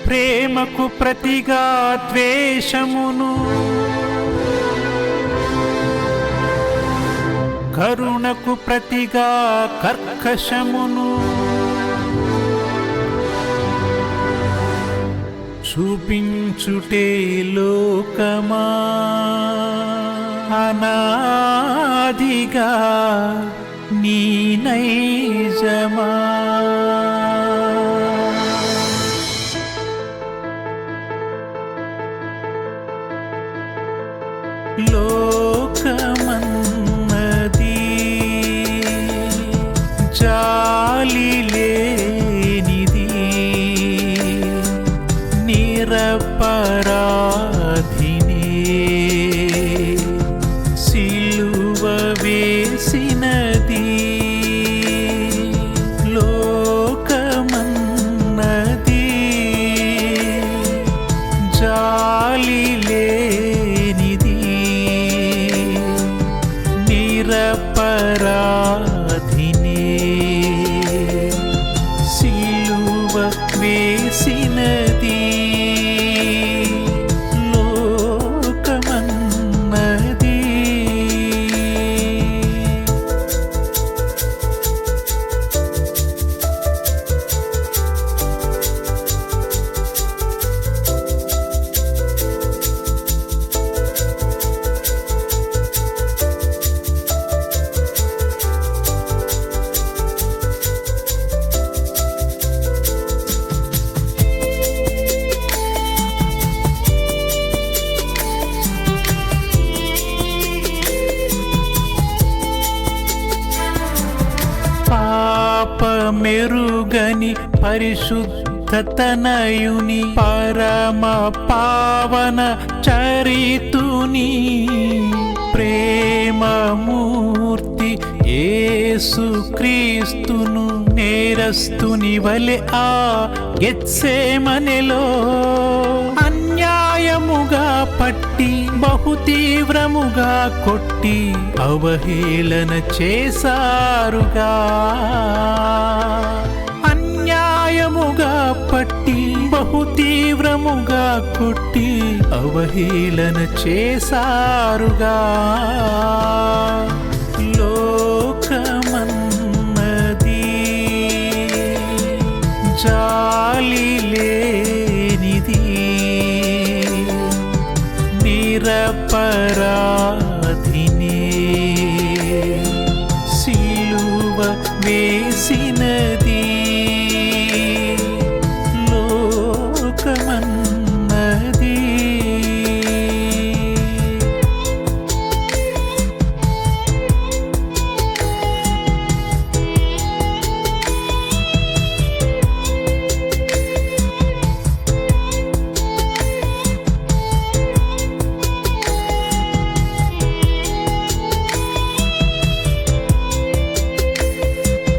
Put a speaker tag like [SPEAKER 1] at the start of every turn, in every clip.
[SPEAKER 1] ప్రేమకు ప్రతిగా ద్వేషమును, కరుణకు ప్రతిగా కర్కశమును చూపించుటే లోకమా, అనాదిగా నీ నైజమా. లోకమన్నది జాలి లేనిది, నిరపరాధిని సిలువ వేసినది. లోకమన్నది జాలి లేనిది, నిరపరాధిని సిలువ వేసినది. లోకమన్నది పాపమెరుగని పరిశుద్ధతనయుని, పరమ పావన చరితుని, ప్రేమమూర్తి యేసుక్రీస్తును నేరస్తుని వలె ఆ గెత్సేమనెలో అన్యాయముగా పట్టి బహు తీవ్రముగా కొట్టి అవహేళన చేశారుగా. అన్యాయముగా పట్టి బహు తీవ్రముగా కొట్టి అవహేళన చేశారుగా. లోకమన్నది జాలి లేనిది, నిరపరాధిని సిలువ వేసినది. లోకమన్నది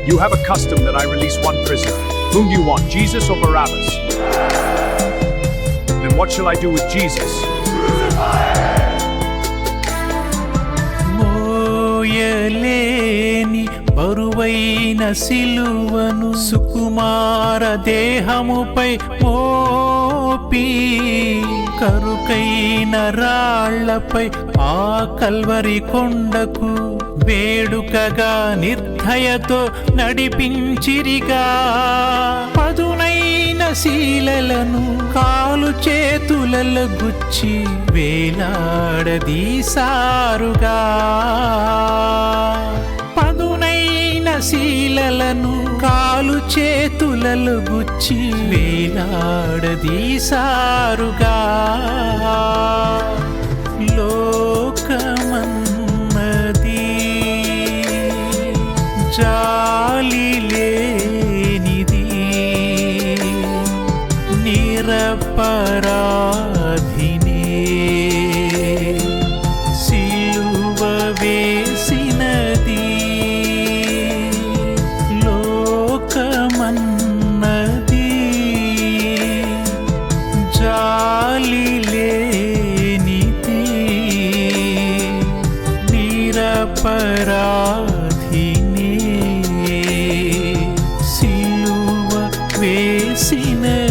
[SPEAKER 2] You have a custom that I release one prisoner. Whom do you want, Jesus or Barabbas? Then what shall I do with Jesus?
[SPEAKER 1] మోయలేని బరువైన సిలువను సుకుమార దేహముపై మోపి, కరుకైన రాళ్లపై ఆ కల్వరి కొండకు వేడుకగా నిర్దయతో నడిపించిరిగా. పదునైన శీలలను కాలు చేతులలో గుచ్చి వేలాడదీశారుగా. పదునైన శీలలను కాలు చేతులలో గుచ్చి వేలాడదీశారుగా. లోకమన్నది జాలి లేనిది, నిరపరాధిని సిలువ వేసినది. లోకమన్నది జాలి లేనిది, నిరపరాధిని సిలువ వేసినది.